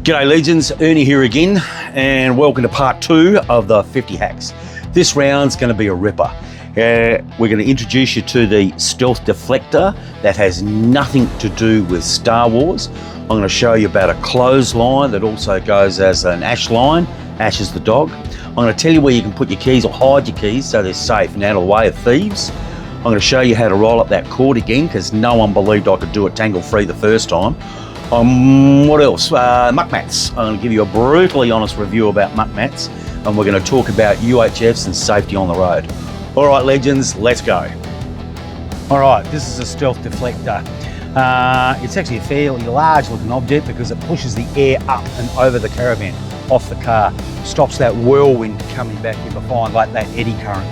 G'day Legends, Ernie here again, and welcome to part 2 of the 50 hacks. This round's going to be a ripper. We're going to introduce you to the stealth deflector that has nothing to do with Star Wars. I'm going to show you about a clothesline that also goes as an ash line. Ash is the dog. I'm going to tell you where you can put your keys or hide your keys so they're safe and out of the way of thieves. I'm going to show you how to roll up that cord again because no one believed I could do it tangle free the first time. What else? Muk Mats. I'm going to give you a brutally honest review about Muk Mats, and we're going to talk about UHFs and safety on the road. All right, Legends, let's go. All right, this is a stealth deflector. It's actually a fairly large looking object because it pushes the air up and over the caravan, off the car, stops that whirlwind coming back in behind like that eddy current.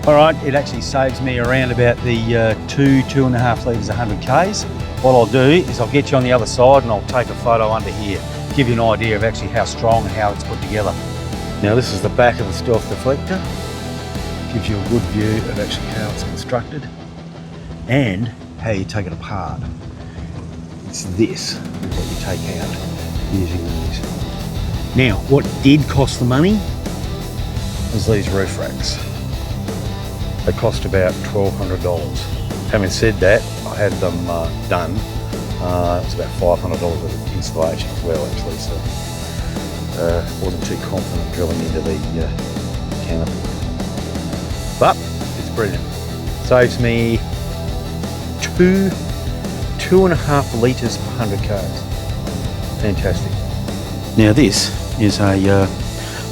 All right, it actually saves me around about the 2.5 litres, 100 Ks. What I'll do is I'll get you on the other side and I'll take a photo under here, give you an idea of actually how strong and how it's put together. Now this is the back of the stealth deflector. Gives you a good view of actually how it's constructed and how you take it apart. It's this that you take out using these. Now what did cost the money was these roof racks. They cost about $1,200. Having said that, I had them done. It was about $500 of installation as well, actually, so wasn't too confident drilling into the canopy. But it's brilliant. Saves me 2.5 litres per 100 Ks. Fantastic. Now this is a,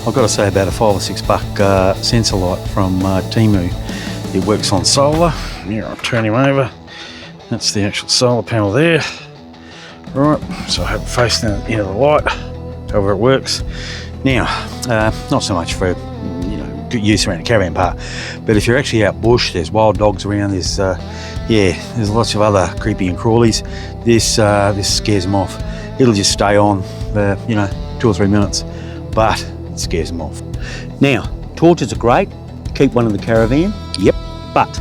I've got to say about a $5 or $6 sensor light from TEMU. It works on solar. Here, I'll turn him over. That's the actual solar panel there. Right, so I have it facing into the light, however it works. Now, not so much for good use around a caravan park, but if you're actually out bush, there's wild dogs around, there's there's lots of other creepy and crawlies. This scares them off. It'll just stay on for 2 or 3 minutes, but it scares them off. Now, torches are great. Keep one in the caravan. Yep. But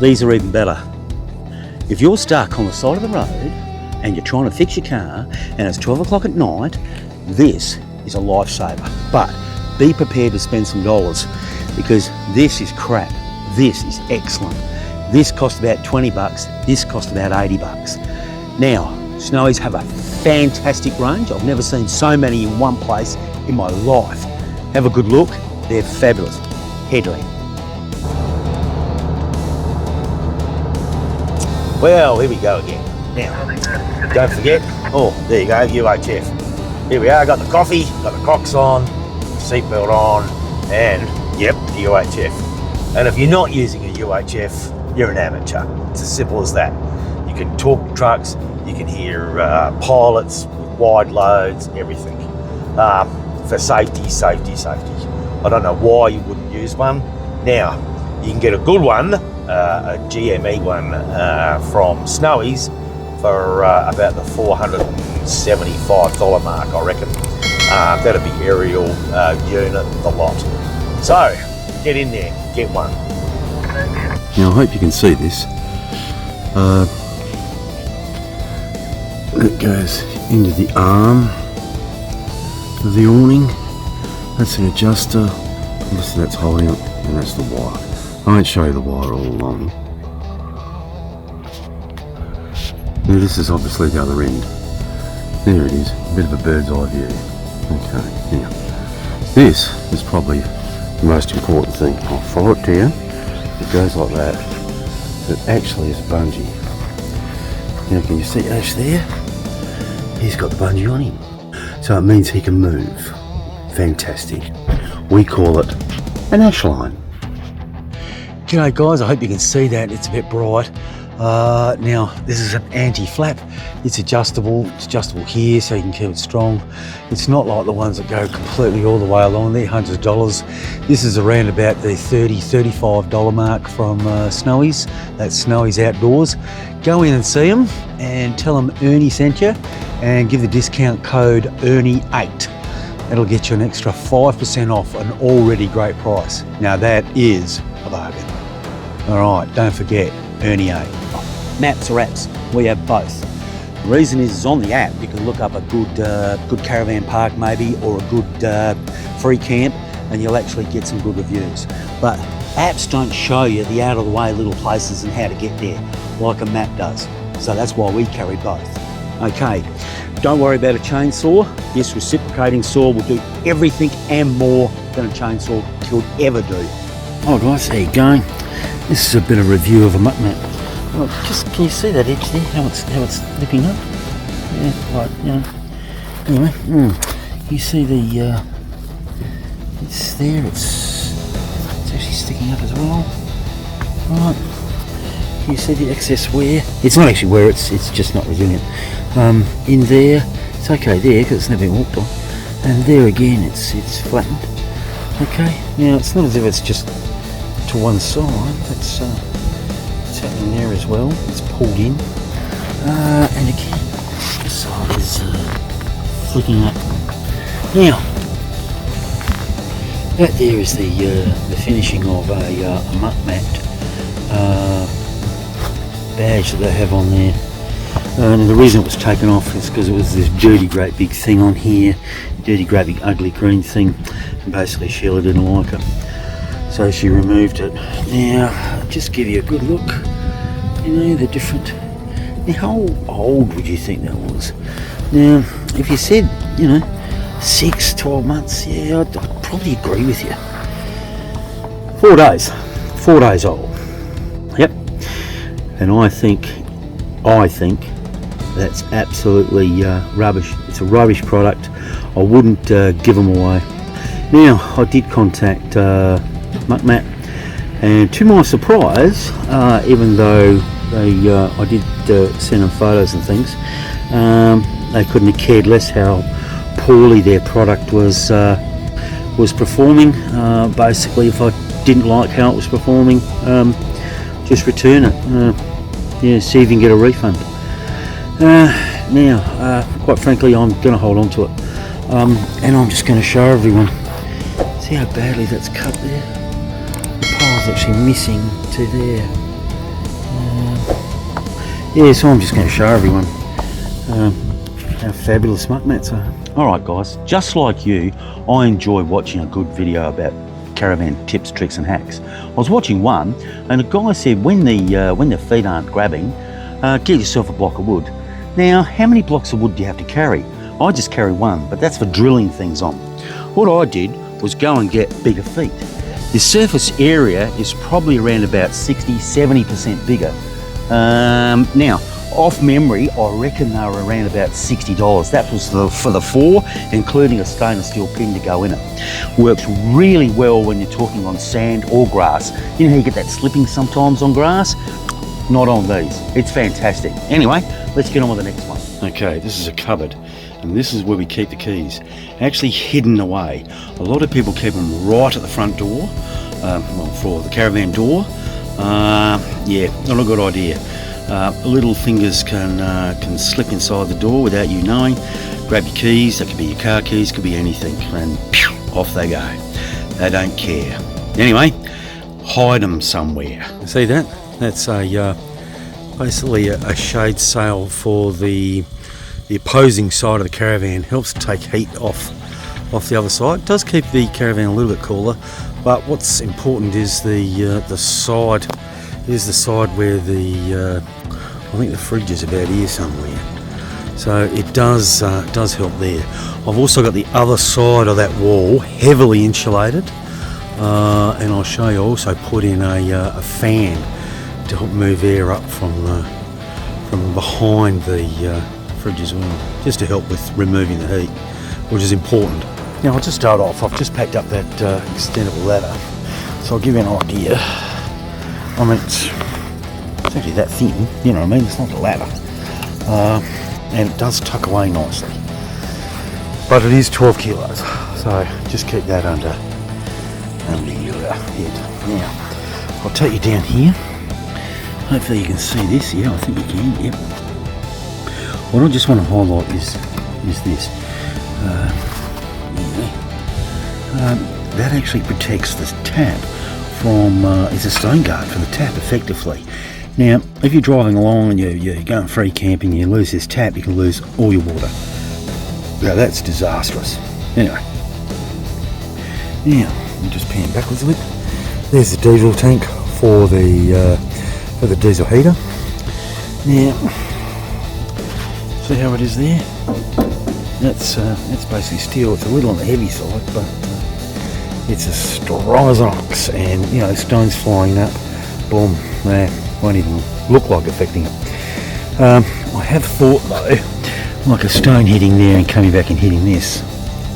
these are even better. If you're stuck on the side of the road and you're trying to fix your car and it's 12 o'clock at night, this is a lifesaver. But be prepared to spend some dollars because this is crap. This is excellent. This cost about 20 bucks. This cost about 80 bucks. Now, Snowys have a fantastic range. I've never seen so many in one place in my life. Have a good look. They're fabulous. Headlamp. Well, here we go again. Now, don't forget, there you go, UHF. Here we are, got the coffee, got the Crocs on, seatbelt on, and yep, the UHF. And if you're not using a UHF, you're an amateur. It's as simple as that. You can talk to trucks, you can hear pilots, wide loads, everything. For safety. I don't know why you wouldn't use one. Now, you can get a good one, a GME one from Snowys for about the $475 mark, I reckon. That'd be aerial unit, the lot. So, get in there, get one. Now I hope you can see this. It goes into the arm of the awning. That's an adjuster. Obviously that's holding it, and that's the wire. I won't show you the wire all along. Now this is obviously the other end. There it is, a bit of a bird's eye view. Okay, now this is probably the most important thing. I'll follow it down. It goes like that. It actually is a bungee. Now can you see Ash there? He's got the bungee on him. So it means he can move. Fantastic. We call it an ash line. G'day guys, I hope you can see that. It's a bit bright. Now this is an anti-flap. It's adjustable. It's adjustable here so you can keep it strong. It's not like the ones that go completely all the way along. They're hundreds of dollars. This is around about the $30, $35 mark from Snowys. That's Snowys Outdoors. Go in and see them and tell them Ernie sent you and give the discount code Ernie8. That'll get you an extra 5% off an already great price. Now that is a bargain. All right, don't forget Ernie8. Maps or apps, we have both. The reason is on the app you can look up a good caravan park maybe, or a good free camp, and you'll actually get some good reviews. But apps don't show you the out of the way little places and how to get there like a map does. So that's why we carry both. Okay, don't worry about a chainsaw. This reciprocating saw will do everything and more than a chainsaw could ever do. Oh guys, how you going? This is a bit of review of a Muk Mat. Oh, just can you see that edge there? How it's lifting up? Yeah, right. You know. Anyway, you see the it's there. It's actually sticking up as well. Right. You see the excess wear? It's not actually wear. It's just not resilient. In there, it's okay there because it's never been walked on. And there again, it's flattened. Okay. Now it's not as if it's just to one side. It's happening there as well. It's pulled in, and again the side is flicking up. Now that there is the finishing of a Muk Mat badge that they have on there. And the reason it was taken off is because it was this dirty great big thing on here, dirty great big ugly green thing, and basically Sheila didn't like it, so she removed it. Now I'll just give you a good look. You know, the different. Now how old would you think that was? Now if you said, you know, 6-12 months, yeah, I'd probably agree with you. 4 days old. Yep. And I think that's absolutely rubbish. It's a rubbish product. I wouldn't give them away. Now I did contact Muk Mat, and to my surprise, even though I did send them photos and things, they couldn't have cared less how poorly their product was performing. Basically, if I didn't like how it was performing, just return it. Yeah, see if you can get a refund. Now, quite frankly, I'm going to hold on to it, and I'm just going to show everyone. See how badly that's cut there? The pile's actually missing to there. Yeah, so I'm just going to show everyone how fabulous Muk Mats are. Alright guys, just like you, I enjoy watching a good video about caravan tips, tricks and hacks. I was watching one and a guy said when the feet aren't grabbing, get yourself a block of wood. Now, how many blocks of wood do you have to carry? I just carry one, but that's for drilling things on. What I did was go and get bigger feet. The surface area is probably around about 60-70% bigger. Now, off memory, I reckon they were around about $60. That was for the 4, including a stainless steel pin to go in it. Works really well when you're talking on sand or grass. You know how you get that slipping sometimes on grass? Not on these. It's fantastic. Anyway, let's get on with the next one. Okay, this is a cupboard, and this is where we keep the keys. Actually hidden away. A lot of people keep them right at the front door, well, for the caravan door. Yeah, not a good idea. Little fingers can slip inside the door without you knowing. Grab your keys, that could be your car keys, could be anything, and pew, off they go. They don't care. Anyway, hide them somewhere. See that? That's basically a shade sail for the opposing side of the caravan. Helps take heat off the other side. It does keep the caravan a little bit cooler, but what's important is the side. Here's the side where I think the fridge is about here somewhere. So it does help there. I've also got the other side of that wall heavily insulated, and I'll show you. I also put in a fan to help move air up from behind the fridge as well, just to help with removing the heat, which is important. Now I'll just start off. I've just packed up that extendable ladder, so I'll give you an idea. I mean, it's actually that thin, you know what I mean? It's not a ladder. And it does tuck away nicely. But it is 12 kilos, so just keep that under your head. Now, I'll take you down here. Hopefully you can see this. Yeah, I think you can, yep. What I just want to highlight is this. That actually protects the tap from, it's a stone guard for the tap effectively. Now, if you're driving along and you're going free camping, you lose this tap, you can lose all your water. Now that's disastrous. Anyway, now I'm just pan backwards a bit. There's the diesel tank for the diesel heater. Now, see how it is there? That's basically steel. It's a little on the heavy side, but it's as strong as an ox, and you know, stones flying up, boom, there, won't even look like affecting it. I have thought though, like a stone hitting there and coming back and hitting this,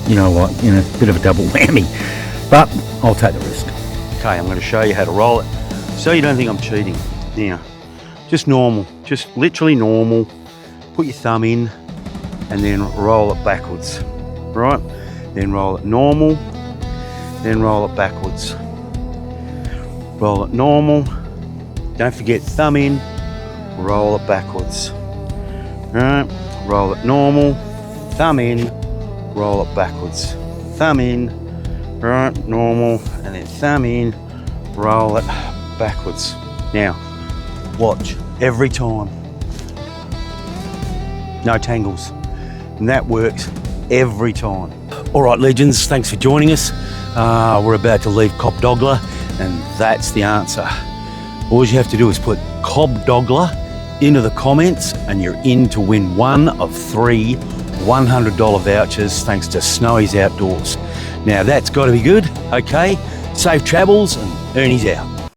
you know what, you know, bit of a double whammy, but I'll take the risk. Okay, I'm going to show you how to roll it so you don't think I'm cheating. Now, just normal, just literally normal. Put your thumb in and then roll it backwards, right? Then roll it normal, then roll it backwards. Roll it normal, don't forget thumb in, roll it backwards. Right, roll it normal, thumb in, roll it backwards. Thumb in, right, normal, and then thumb in, roll it backwards. Now, watch, every time. No tangles. And that works every time. All right, legends, thanks for joining us. We're about to leave Cobb Dogler, and that's the answer. All you have to do is put Cobb Dogler into the comments and you're in to win one of 3 $100 vouchers thanks to Snowys Outdoors. Now that's got to be good. Okay, safe travels, and Ernie's out.